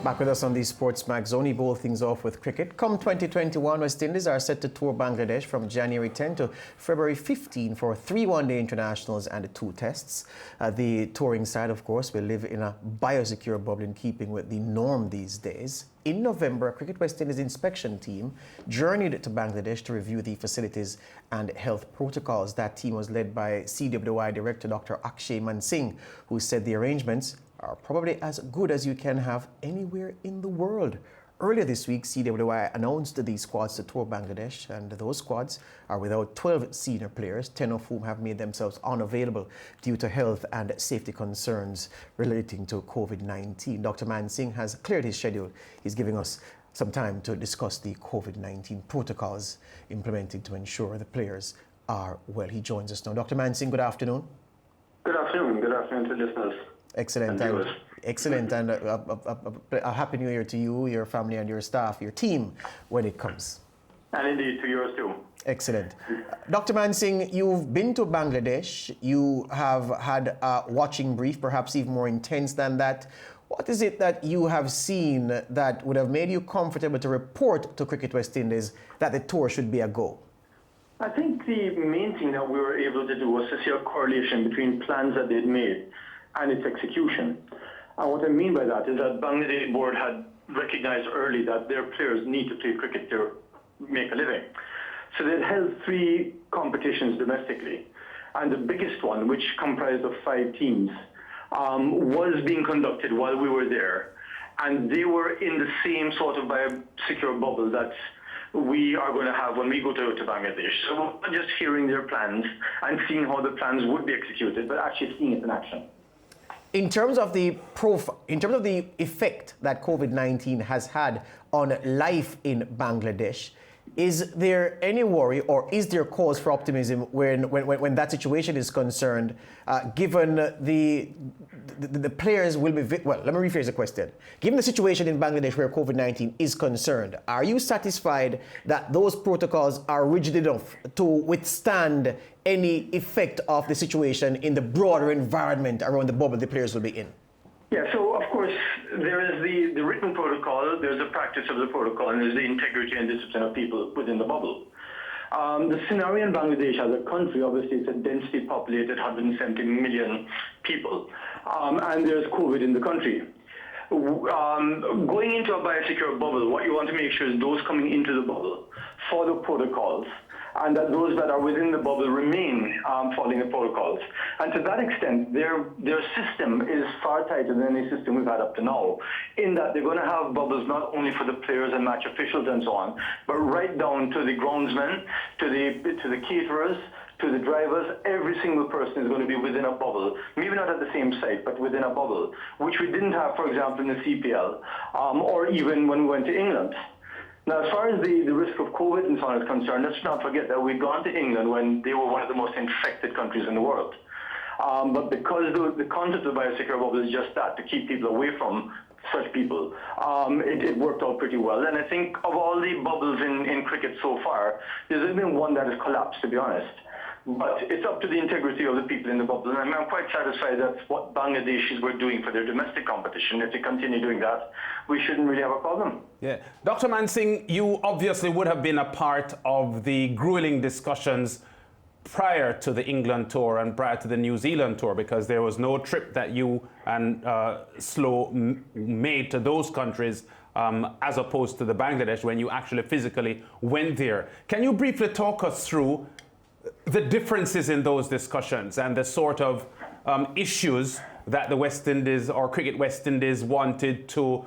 Back with us on the SportsMax Zone. We bowl things off with cricket. Come 2021, West Indies are set to tour Bangladesh from January 10 to February 15 for 3 one-day internationals and 2 tests. The touring side, of course, will live in a biosecure bubble in keeping with the norm these days. In November, a Cricket West Indies inspection team journeyed to Bangladesh to review the facilities and health protocols. That team was led by CWI Director Dr. Akshai Mansingh, who said the arrangements are probably as good as you can have anywhere in the world. Earlier this week, CWI announced the squads to tour Bangladesh, and those squads are without 12 senior players, 10 of whom have made themselves unavailable due to health and safety concerns relating to COVID-19. Dr. Mansingh has cleared his schedule. He's giving us some time to discuss the COVID-19 protocols implemented to ensure the players are well. He joins us now. Dr. Mansingh, good afternoon. Good afternoon. Good afternoon to listeners. Excellent. And a happy new year to you, your family and your staff, your team when it comes. And indeed to yours too. Excellent. Dr. Mansingh, you've been to Bangladesh. You have had a watching brief, perhaps even more intense than that. What is it that you have seen that would have made you comfortable to report to Cricket West Indies that the tour should be a go? I think the main thing that we were able to do was to see a correlation between plans that they'd made and its execution. And what I mean by that is that Bangladesh board had recognized early that their players need to play cricket to make a living. So they'd held 3 competitions domestically. And the biggest one, which comprised of 5 teams, was being conducted while we were there. And they were in the same sort of biosecure bubble that we are going to have when we go to Bangladesh. So we're not just hearing their plans and seeing how the plans would be executed, but actually seeing it in action. In terms of the effect that COVID-19 has had on life in Bangladesh, is there any worry or is there cause for optimism when that situation is concerned, given the players will be, well, let me rephrase the question. Given the situation in Bangladesh where COVID-19 is concerned, are you satisfied that those protocols are rigid enough to withstand any effect of the situation in the broader environment around the bubble the players will be in? Yeah, so of course there is the written protocol, there's the practice of the protocol, and there's the integrity and discipline of people within the bubble. The scenario in Bangladesh as a country, obviously it's a densely populated 170 million people, and there's COVID in the country. Going into a biosecure bubble, what you want to make sure is those coming into the bubble follow protocols, and that those that are within the bubble remain following the protocols. And to that extent, their system is far tighter than any system we've had up to now, in that they're going to have bubbles not only for the players and match officials and so on, but right down to the groundsmen, to the caterers, to the drivers. Every single person is going to be within a bubble, maybe not at the same site, but within a bubble, which we didn't have, for example, in the CPL, or even when we went to England. Now, as far as the risk of COVID and so on is concerned, let's not forget that we'd gone to England when they were one of the most infected countries in the world. But because the concept of the biosecure bubble is just that, to keep people away from such people, it worked out pretty well. And I think of all the bubbles in cricket so far, there's only been one that has collapsed, to be honest. But it's up to the integrity of the people in the bubble. And I'm quite satisfied that's what Bangladeshis were doing for their domestic competition. If they continue doing that, we shouldn't really have a problem. Yeah. Dr. Mansingh, you obviously would have been a part of the grueling discussions prior to the England tour and prior to the New Zealand tour, because there was no trip that you and Slow made to those countries as opposed to the Bangladesh when you actually physically went there. Can you briefly talk us through the differences in those discussions and the sort of issues that the West Indies or Cricket West Indies wanted to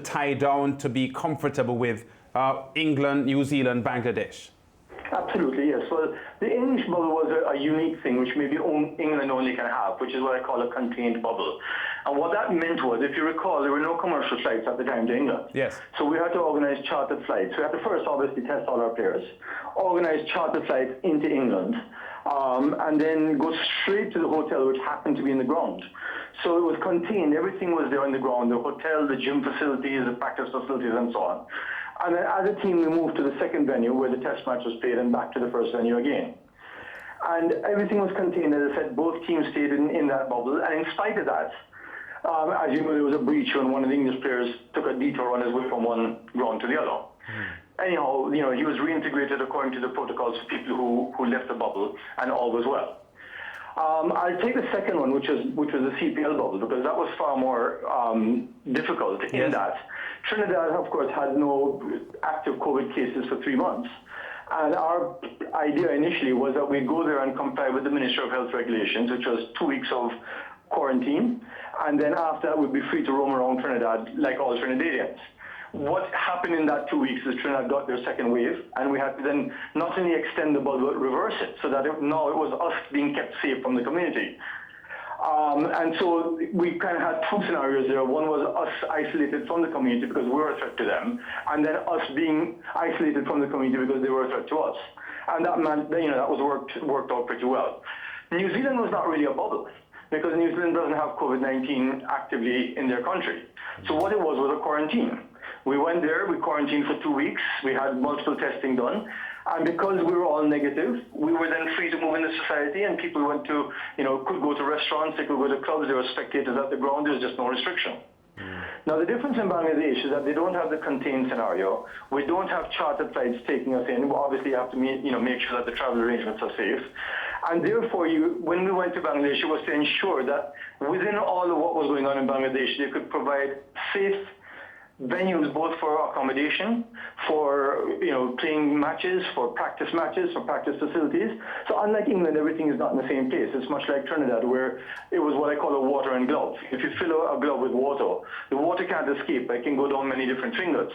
tie down to be comfortable with England, New Zealand, Bangladesh? Absolutely, yes. Well, the English bubble was a unique thing, which maybe England only can have, which is what I call a contained bubble. And what that meant was, if you recall, there were no commercial flights at the time to England. Yes. So we had to organize chartered flights. We had to first, obviously, test all our players, organize chartered flights into England, and then go straight to the hotel, which happened to be in the ground. So it was contained. Everything was there on the ground, the hotel, the gym facilities, the practice facilities, and so on. And then as a team, we moved to the second venue where the test match was played and back to the first venue again. And everything was contained. As I said, both teams stayed in that bubble. And in spite of that, As you know, there was a breach when one of the English players took a detour on his way from one ground to the other. Anyhow, you know, he was reintegrated according to the protocols for people who left the bubble, and all was well. I'll take the second one, which was the CPL bubble, because that was far more difficult in that Trinidad, of course, had no active COVID cases for 3 months. And our idea initially was that we'd go there and comply with the Ministry of Health regulations, which was 2 weeks of quarantine. And then after that, we'd be free to roam around Trinidad like all Trinidadians. What happened in that 2 weeks is Trinidad got their second wave, and we had to then not only extend the bubble, but reverse it, so that now it was us being kept safe from the community. And so we kind of had two scenarios there. One was us isolated from the community because we were a threat to them, and then us being isolated from the community because they were a threat to us. And that meant, you know, that was worked out pretty well. New Zealand was not really a bubble, because New Zealand doesn't have COVID-19 actively in their country. So what it was a quarantine. We went there, we quarantined for 2 weeks, we had multiple testing done, and because we were all negative, we were then free to move into society, and people went to, you know, could go to restaurants, they could go to clubs, there were spectators at the ground, there was just no restriction. Now the difference in Bangladesh is that they don't have the contained scenario. We don't have chartered flights taking us in. Obviously you have to make sure that the travel arrangements are safe. And therefore, when we went to Bangladesh, it was to ensure that within all of what was going on in Bangladesh, they could provide safe venues both for accommodation, for playing matches, for practice facilities. So unlike England, everything is not in the same place. It's much like Trinidad, where it was what I call a water and glove. If you fill a glove with water, the water can't escape. It can go down many different fingers.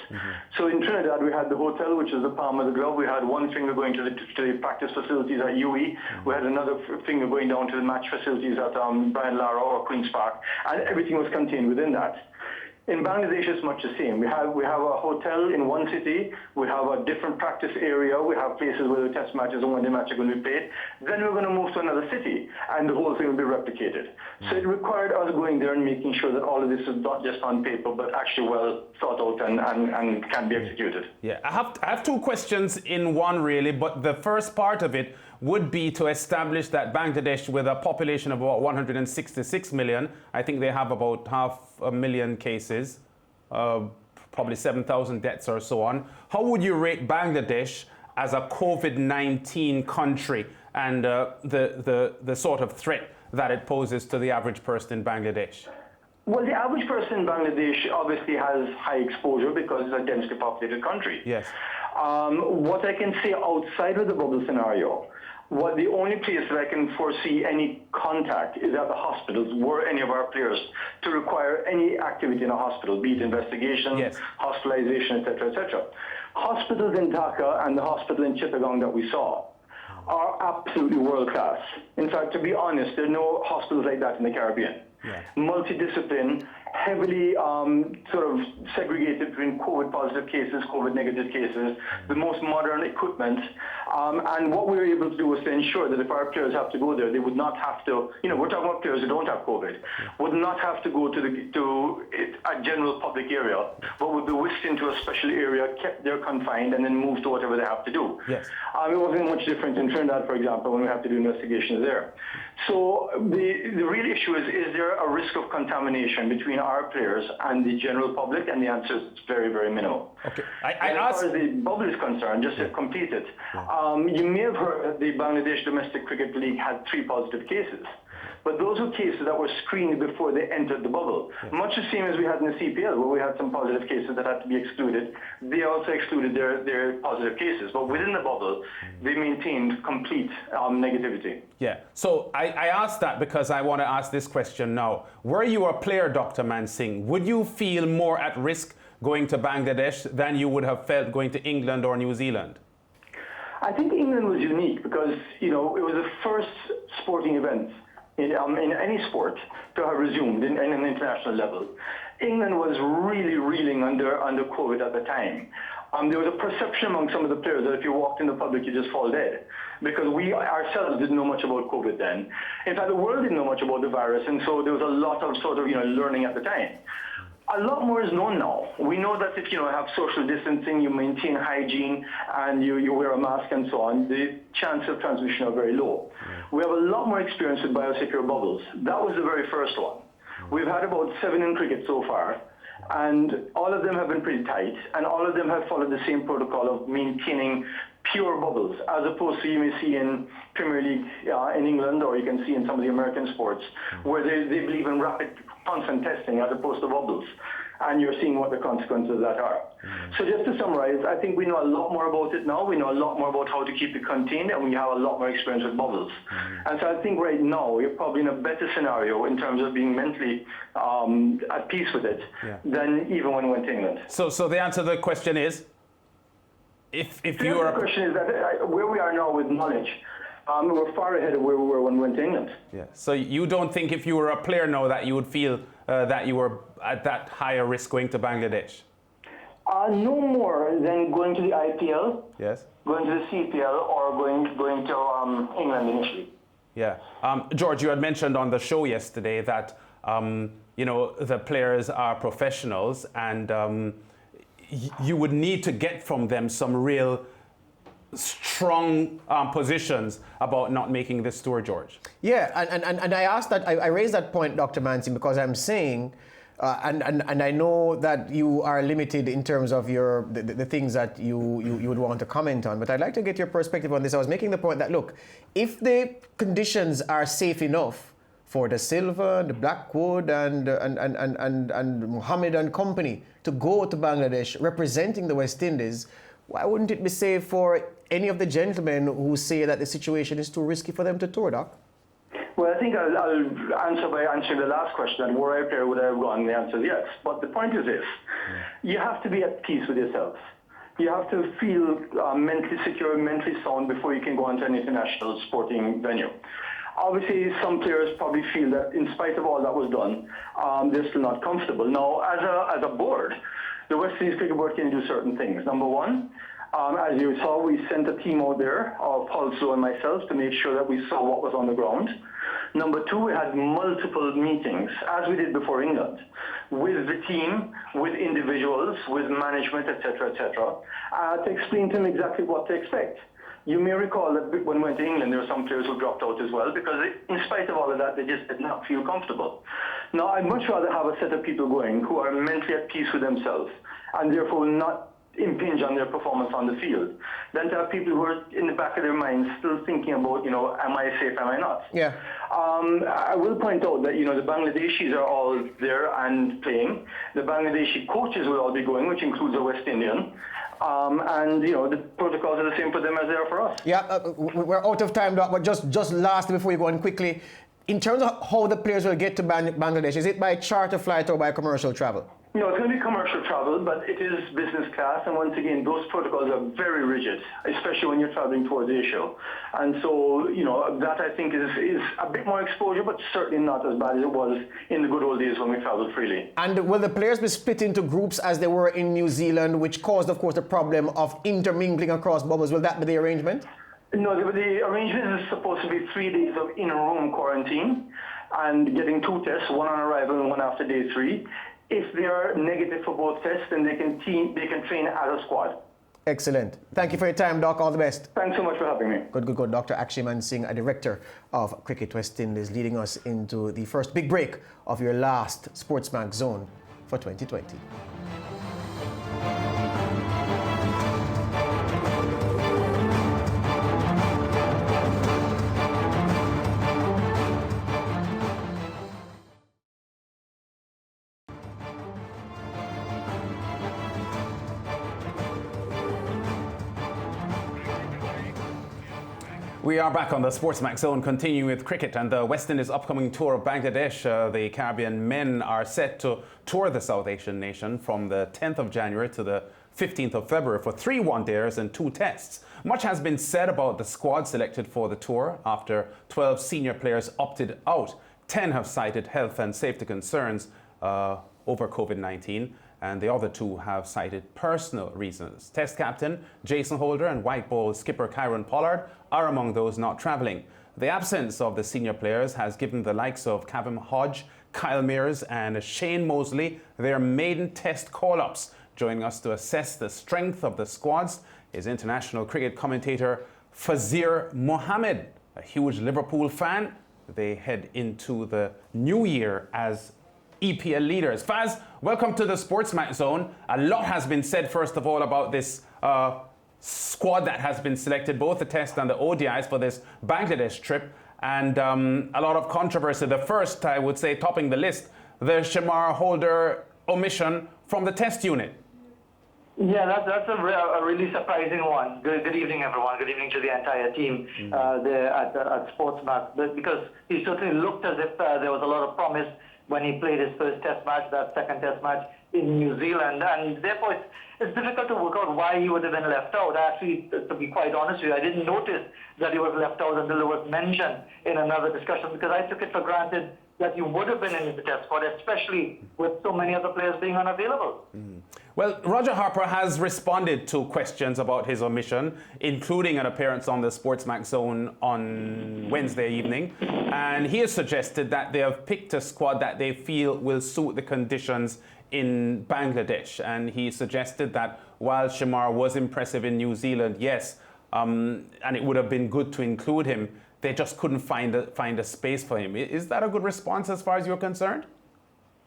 So in Trinidad, we had the hotel, which is the palm of the glove. We had one finger going to the practice facilities at UE. We had another finger going down to the match facilities at Brian Lara or Queen's Park, and everything was contained within that. In Bangladesh, it's much the same. We have a hotel in one city. We have a different practice area. We have places where the test matches and one-day matches are going to be played. Then we're going to move to another city, and the whole thing will be replicated. So it required us going there and making sure that all of this is not just on paper, but actually well thought out and can be executed. Yeah, I have two questions in one, really, but the first part of it would be to establish that Bangladesh, with a population of about 166 million, I think they have about 500,000 cases, probably 7,000 deaths or so on. How would you rate Bangladesh as a COVID-19 country and the sort of threat that it poses to the average person in Bangladesh? Well, the average person in Bangladesh obviously has high exposure because it's a densely populated country. Yes. What I can say outside of the bubble scenario, the only place that I can foresee any contact is at the hospitals, were any of our players to require any activity in a hospital, be it investigation, hospitalization, etc., etc. Hospitals in Dhaka and the hospital in Chittagong that we saw are absolutely world-class. In fact, to be honest, there are no hospitals like that in the Caribbean. Multidiscipline, heavily sort of segregated between COVID-positive cases, COVID-negative cases, the most modern equipment. And what we were able to do was to ensure that if our players have to go there, they would not have to, we're talking about players who don't have COVID, would not have to go to a general public area, but would be whisked into a special area, kept there confined, and then moved to whatever they have to do. Yes. It wasn't much different in Trinidad, for example, when we have to do investigations there. So the real issue is there a risk of contamination between our players and the general public? And the answer is very, very minimal. Okay. As far as the bubble is concerned, just to complete it, you may have heard that the Bangladesh Domestic Cricket League had 3 positive cases. But those were cases that were screened before they entered the bubble. Much the same as we had in the CPL, where we had some positive cases that had to be excluded. They also excluded their positive cases. But within the bubble, they maintained complete negativity. Yeah. So I asked that because I want to ask this question now. Were you a player, Dr. Mansingh, would you feel more at risk going to Bangladesh than you would have felt going to England or New Zealand? I think England was unique because, it was the first sporting event in any sport to have resumed in an international level. England was really reeling under COVID at the time. There was a perception among some of the players that if you walked in the public, you just fall dead, because we ourselves didn't know much about COVID then. In fact, the world didn't know much about the virus, and so there was a lot of sort of learning at the time. A lot more is known now. We know that if you have social distancing, you maintain hygiene, and you wear a mask and so on, the chances of transmission are very low. We have a lot more experience with biosecure bubbles. That was the very first one. We've had about 7 in cricket so far, and all of them have been pretty tight, and all of them have followed the same protocol of maintaining pure bubbles, as opposed to you may see in Premier League in England, or you can see in some of the American sports, where they believe in rapid, constant testing as opposed to bubbles. And you're seeing what the consequences of that are. So just to summarize, I think we know a lot more about it now. We know a lot more about how to keep it contained, and we have a lot more experience with bubbles. And so I think right now we're probably in a better scenario in terms of being mentally at peace with it than even when we went to England. So the answer to the question is, if you are... The question is that where we are now with knowledge, we're far ahead of where we were when we went to England. Yeah. So you don't think if you were a player now that you would feel that you were at that higher risk going to Bangladesh? No more than going to the IPL, Yes. going to the CPL, or going to England initially. Yeah. George, you had mentioned on the show yesterday that, the players are professionals, and you would need to get from them some real strong positions about not making this tour, George. Yeah, and I asked that, I raised that point, Dr. Mansingh, because I'm saying, and I know that you are limited in terms of the things that you would want to comment on, but I'd like to get your perspective on this. I was making the point that, look, if the conditions are safe enough for the Silva, the Blackwood, and Mohammed and company to go to Bangladesh representing the West Indies, why wouldn't it be safe for any of the gentlemen who say that the situation is too risky for them to tour, Doc? Well, I think I'll answer by answering the last question, that were I a player, would I have gone? The answer is yes. But the point is this, you have to be at peace with yourself. You have to feel mentally secure, mentally sound before you can go onto an international sporting venue. Obviously, some players probably feel that in spite of all that was done, they're still not comfortable. Now, as a board, the West Indies Cricket Board can do certain things. Number one, as you saw, we sent a team out there, Paul Slow and myself, to make sure that we saw what was on the ground. Number two, we had multiple meetings, as we did before England, with the team, with individuals, with management, etc., to explain to them exactly what to expect. You may recall that when we went to England, there were some players who dropped out as well, because in spite of all of that, they just did not feel comfortable. Now, I'd much rather have a set of people going who are mentally at peace with themselves, and therefore will not impinge on their performance on the field, than to have people who are in the back of their minds still thinking about, am I safe, am I not? Yeah. I will point out that, the Bangladeshis are all there and playing. The Bangladeshi coaches will all be going, which includes a West Indian. And, the protocols are the same for them as they are for us. Yeah, we're out of time, Doc, but just last before you go on quickly, in terms of how the players will get to Bangladesh, is it by charter flight or by commercial travel? No, it's going to be commercial travel, but it is business class. And once again, those protocols are very rigid, especially when you're traveling towards Asia. And so, that I think is a bit more exposure, but certainly not as bad as it was in the good old days when we traveled freely. And will the players be split into groups as they were in New Zealand, which caused, of course, the problem of intermingling across bubbles? Will that be the arrangement? No, the arrangement is supposed to be 3 days of in-room quarantine and getting 2 tests, one on arrival and one after day 3. If they are negative for both tests, then they can train as a squad. Excellent. Thank you for your time, Doc. All the best. Thanks so much for having me. Good. Dr. Akshai Mansingh, a director of Cricket West Indies, leading us into the first big break of your last SportsMax Zone for 2020. We are back on the SportsMax Zone, continuing with cricket and the West Indies' upcoming tour of Bangladesh. The Caribbean men are set to tour the South Asian nation from the 10th of January to the 15th of February for 3 one-dayers and 2 tests. Much has been said about the squad selected for the tour after 12 senior players opted out. 10 have cited health and safety concerns over COVID-19. And the other 2 have cited personal reasons. Test captain Jason Holder and white ball skipper Kyron Pollard are among those not travelling. The absence of the senior players has given the likes of Kavem Hodge, Kyle Mears and Shane Mosley their maiden test call-ups. Joining us to assess the strength of the squads is international cricket commentator Fazeer Mohammed, a huge Liverpool fan. They head into the new year as EPL leaders. Faz, welcome to the SportsMax Zone. A lot has been said, first of all, about this squad that has been selected, both the Test and the ODIs, for this Bangladesh trip. And a lot of controversy. The first, I would say, topping the list, the Shamar Holder omission from the Test unit. Yeah, that's a really surprising one. Good evening, everyone. Good evening to the entire team there at SportsMax. Because he certainly looked as if there was a lot of promise when he played his first Test match, that second Test match in New Zealand, and therefore it's difficult to work out why he would have been left out. Actually, to be quite honest with you, I didn't notice that he was left out until it was mentioned in another discussion, because I took it for granted that you would have been in the Test squad, especially with so many other players being unavailable. Well, Roger Harper has responded to questions about his omission, including an appearance on the SportsMax Zone on Wednesday evening. And he has suggested that they have picked a squad that they feel will suit the conditions in Bangladesh. And he suggested that while Shamar was impressive in New Zealand, yes, and it would have been good to include him, they just couldn't find a space for him. Is that a good response as far as you're concerned?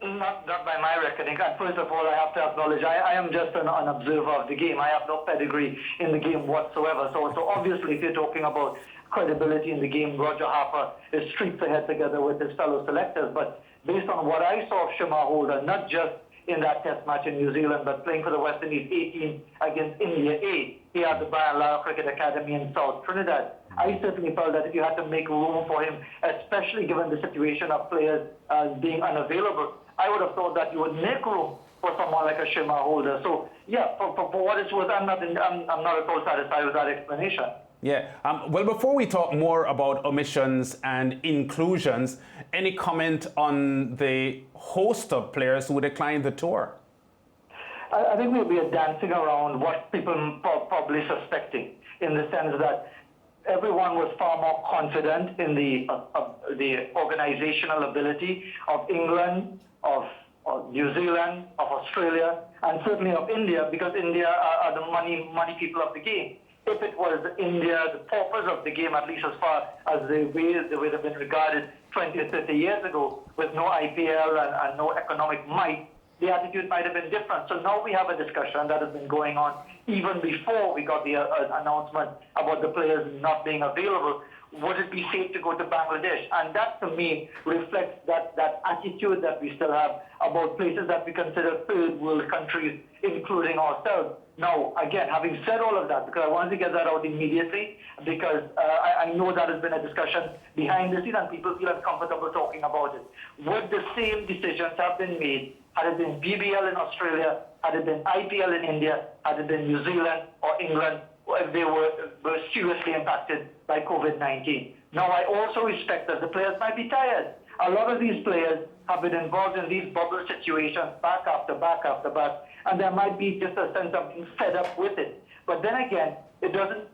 Not by my reckoning. First of all, I have to acknowledge I am just an observer of the game. I have no pedigree in the game whatsoever. So obviously, if you're talking about credibility in the game, Roger Harper is streets ahead together with his fellow selectors. But based on what I saw of Shamar Holder, not just in that Test match in New Zealand, but playing for the West Indies 18 against India A, he had the Bayan Lara Cricket Academy in South Trinidad. I certainly felt that if you had to make room for him, especially given the situation of players being unavailable, I would have thought that you would make room for someone like a Shamar Holder. So, yeah, for what it's worth, I'm not at all satisfied with that explanation. Yeah. Well, before we talk more about omissions and inclusions, any comment on the host of players who declined the tour? I think we are dancing around what people probably suspecting, in the sense that everyone was far more confident in the organizational ability of England, of New Zealand, of Australia, and certainly of India, because India are the money people of the game. If it was India, the paupers of the game, at least as far as they would have been regarded 20 or 30 years ago, with no IPL and no economic might, the attitude might have been different. So now we have a discussion that has been going on even before we got the announcement about the players not being available. Would it be safe to go to Bangladesh? And that, to me, reflects that attitude that we still have about places that we consider third world countries, including ourselves. Now, again, having said all of that, because I wanted to get that out immediately, because I know that has been a discussion behind the scenes and people feel uncomfortable talking about it. Would the same decisions have been made had it been BBL in Australia, had it been IPL in India, had it been New Zealand or England, or if they were seriously impacted by COVID-19? Now, I also respect that the players might be tired. A lot of these players have been involved in these bubble situations back after back after back, and there might be just a sense of being fed up with it. But then again, it doesn't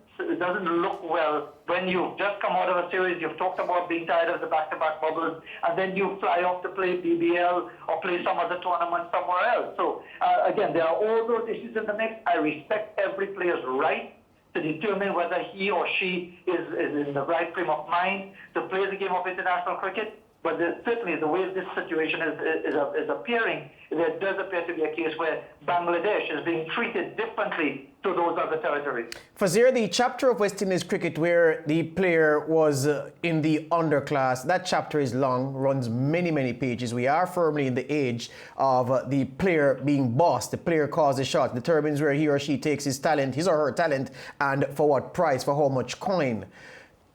look well when you've just come out of a series, you've talked about being tired of the back-to-back bubbles, and then you fly off to play BBL or play some other tournament somewhere else. So again, there are all those issues in the mix. I respect every player's right to determine whether he or she is in the right frame of mind to play the game of international cricket. But certainly the way this situation is appearing, there does appear to be a case where Bangladesh is being treated differently to those other territories. Fazeer, the chapter of West Indies cricket where the player was in the underclass, that chapter is long, runs many, many pages. We are firmly in the age of the player being boss. The player calls the shot, determines where he or she takes his talent, his or her talent, and for what price, for how much coin.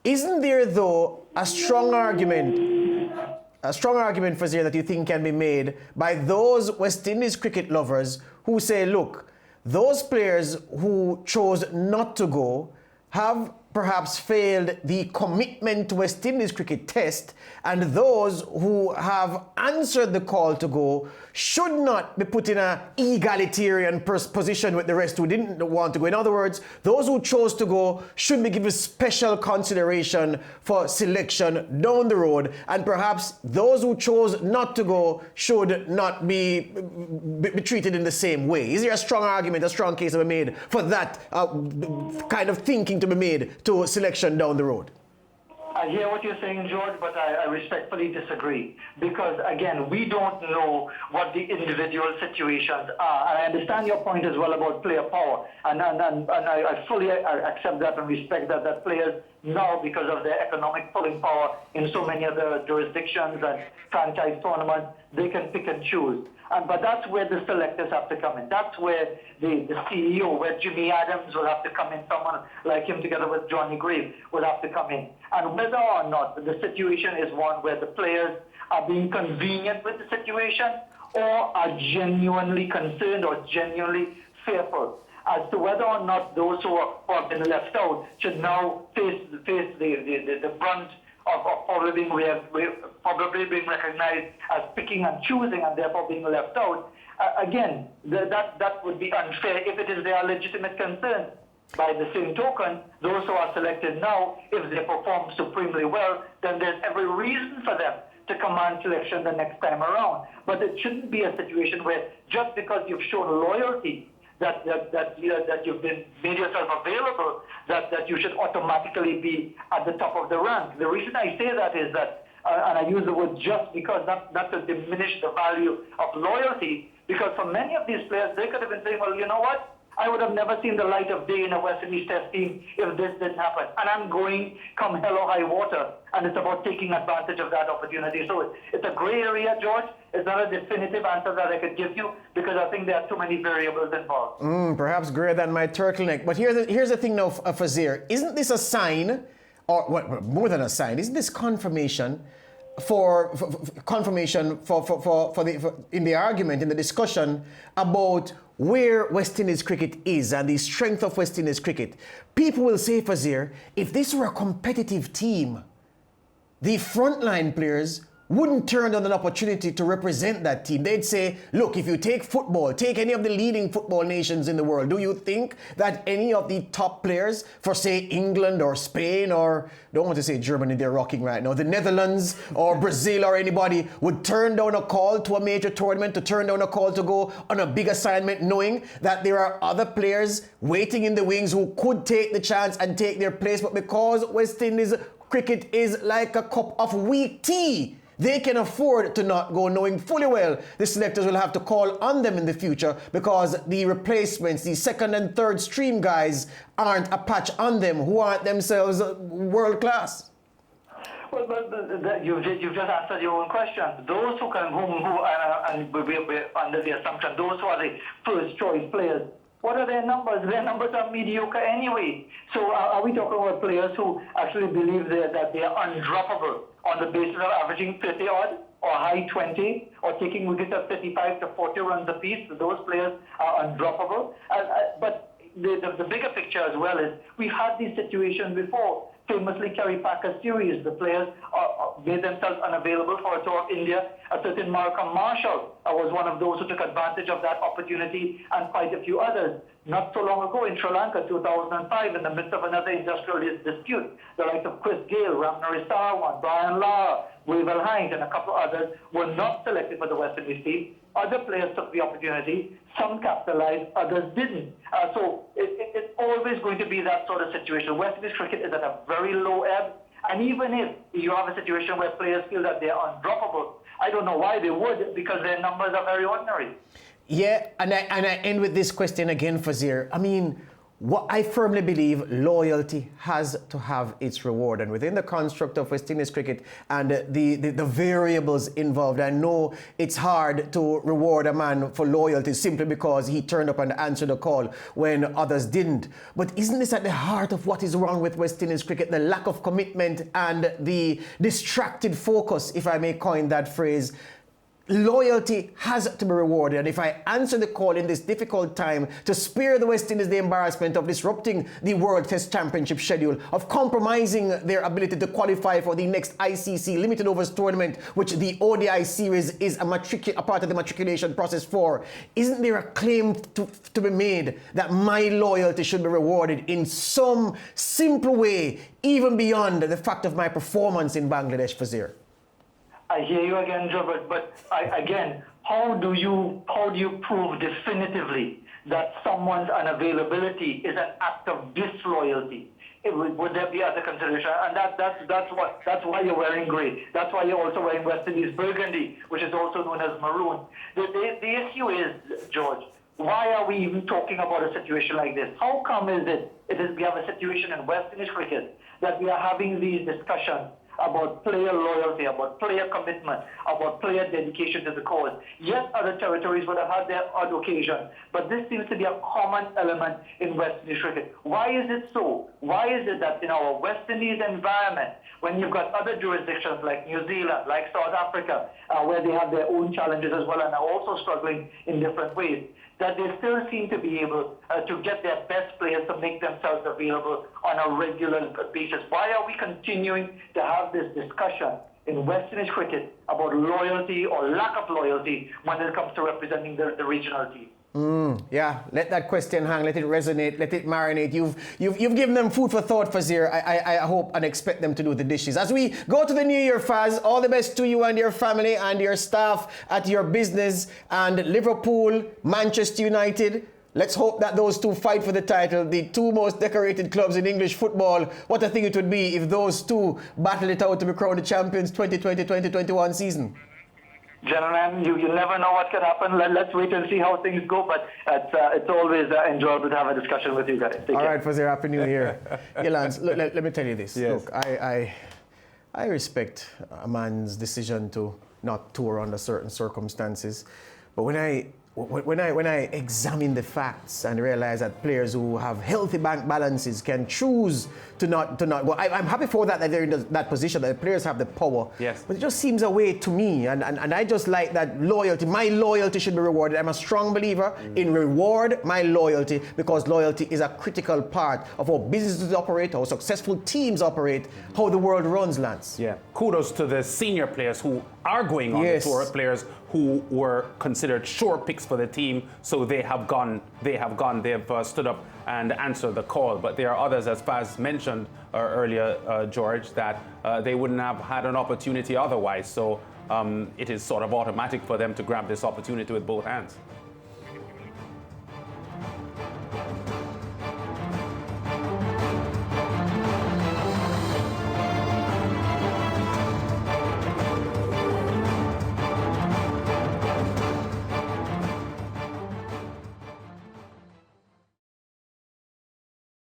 Isn't there, though, a strong argument, Fazeer, that you think can be made by those West Indies cricket lovers who say, look, those players who chose not to go have perhaps failed the commitment to West Indies cricket test, and those who have answered the call to go should not be put in an egalitarian position with the rest who didn't want to go. In other words, those who chose to go should be given special consideration for selection down the road, and perhaps those who chose not to go should not be treated in the same way. Is there a strong argument, a strong case to be made for that kind of thinking to be made to selection down the road? I hear what you're saying, George, but I respectfully disagree. Because, again, we don't know what the individual situations are. And I understand your point as well about player power. And I fully accept that and respect that players now, because of their economic pulling power in so many other jurisdictions and franchise tournaments, they can pick and choose. But that's where the selectors have to come in. That's where the CEO, where Jimmy Adams will have to come in, someone like him together with Johnny Grave will have to come in. And whether or not the situation is one where the players are being convenient with the situation or are genuinely concerned or genuinely fearful as to whether or not those who have been left out should now face the brunt of probably being recognized as picking and choosing and therefore being left out. Again, that would be unfair if it is their legitimate concern. By the same token, those who are selected now, if they perform supremely well, then there's every reason for them to command selection the next time around. But it shouldn't be a situation where just because you've shown loyalty, that you've made yourself available, that you should automatically be at the top of the rank. The reason I say that is that, and I use the word just because, not to diminish the value of loyalty, because for many of these players, they could have been saying, well, you know what? I would have never seen the light of day in a West Indies Test team if this didn't happen. And I'm going come hell or high water. And it's about taking advantage of that opportunity. So it's a gray area, George. It's not a definitive answer that I could give you because I think there are too many variables involved. Perhaps grayer than my turtleneck. But here's the thing now, Fazeer. Isn't this a sign, or what, more than a sign, isn't this confirmation in the argument, in the discussion about where West Indies cricket is and the strength of West Indies cricket? People will say, Fazeer, if this were a competitive team, the frontline players wouldn't turn down an opportunity to represent that team. They'd say, look, if you take football, take any of the leading football nations in the world, do you think that any of the top players for, say, England or Spain or, don't want to say Germany, they're rocking right now, the Netherlands or Brazil or anybody would turn down a call to a major tournament, to turn down a call to go on a big assignment, knowing that there are other players waiting in the wings who could take the chance and take their place? But because West Indies cricket is like a cup of weak tea, they can afford to not go, knowing fully well the selectors will have to call on them in the future because the replacements, the second and third stream guys, aren't a patch on them who aren't themselves world class. Well, you've just answered your own question. Those who can, and we're under the assumption, those who are the first choice players, what are their numbers? Their numbers are mediocre anyway. So are we talking about players who actually believe that they are undroppable on the basis of averaging 30 odd or high 20 or taking wickets of 35 to 40 runs apiece? Those players are undroppable. But the bigger picture as well is we've had these situations before. Famously, Kerry Packer series, the players made themselves unavailable for a tour of India. A certain Malcolm Marshall was one of those who took advantage of that opportunity, and quite a few others. Not so long ago in Sri Lanka, 2005, in the midst of another industrial dispute, the likes of Chris Gale, Ramnari Sarwan, Brian Lara, Wavell Hines, and a couple others were not selected for the West Indies team. Other players took the opportunity. Some capitalized, others didn't. So it's always going to be that sort of situation. West Indies cricket is at a very low ebb. And even if you have a situation where players feel that they're undroppable, I don't know why they would, because their numbers are very ordinary. Yeah, and I end with this question again, Fazeer. I mean, what I firmly believe, loyalty has to have its reward. And within the construct of West Indies cricket and the variables involved, I know it's hard to reward a man for loyalty simply because he turned up and answered a call when others didn't. But isn't this at the heart of what is wrong with West Indies cricket? The lack of commitment and the distracted focus, if I may coin that phrase. Loyalty has to be rewarded, and if I answer the call in this difficult time to spare the West Indies the embarrassment of disrupting the World Test Championship schedule, of compromising their ability to qualify for the next ICC Limited Overs tournament, which the ODI series is a part of the matriculation process for, isn't there a claim to be made that my loyalty should be rewarded in some simple way, even beyond the fact of my performance in Bangladesh, Fazeer? I hear you again, Joe, but again, how do you prove definitively that someone's unavailability is an act of disloyalty? would there be other consideration? And that's why you're wearing grey. That's why you're also wearing West Indies burgundy, which is also known as maroon. The issue is, George, why are we even talking about a situation like this? How come is it we have a situation in West Indies cricket that we are having these discussions about player loyalty, about player commitment, about player dedication to the cause? Yes, other territories would have had their odd occasion, but this seems to be a common element in West Indies cricket. Why is it so? Why is it that in our West Indies environment, when you've got other jurisdictions like New Zealand, like South Africa, where they have their own challenges as well and are also struggling in different ways, that they still seem to be able to get their best players to make themselves available on a regular basis? Why are we continuing to have this discussion in West Indies cricket about loyalty or lack of loyalty when it comes to representing the regional team? Yeah, let that question hang, let it resonate, let it marinate. You've given them food for thought, Fazeer. I hope and expect them to do the dishes. As we go to the new year, Faz, all the best to you and your family and your staff at your business, and Liverpool, Manchester United. Let's hope that those two fight for the title, the two most decorated clubs in English football. What a thing it would be if those two battle it out to be crowned the champions 2020-2021 season. Gentlemen, you never know what could happen. Let's wait and see how things go, but it's always enjoyable to have a discussion with you guys. Take care. All right, Fazeer, Happy New Year. Yeah, Lance, look, let me tell you this. Yes. Look, I respect a man's decision to not tour under certain circumstances, but when I examine the facts and realize that players who have healthy bank balances can choose to not well, I'm happy for that they're in that position, that the players have the power. Yes. But it just seems a way to me, and I just like that loyalty. My loyalty should be rewarded. I'm a strong believer in reward my loyalty, because loyalty is a critical part of how businesses operate, how successful teams operate, how the world runs, Lance. Yeah. Kudos to the senior players who are going on Yes. the tour, players who were considered sure picks for the team, so they have stood up and answered the call. But there are others, as Faz mentioned earlier, George, that they wouldn't have had an opportunity otherwise. So it is sort of automatic for them to grab this opportunity with both hands.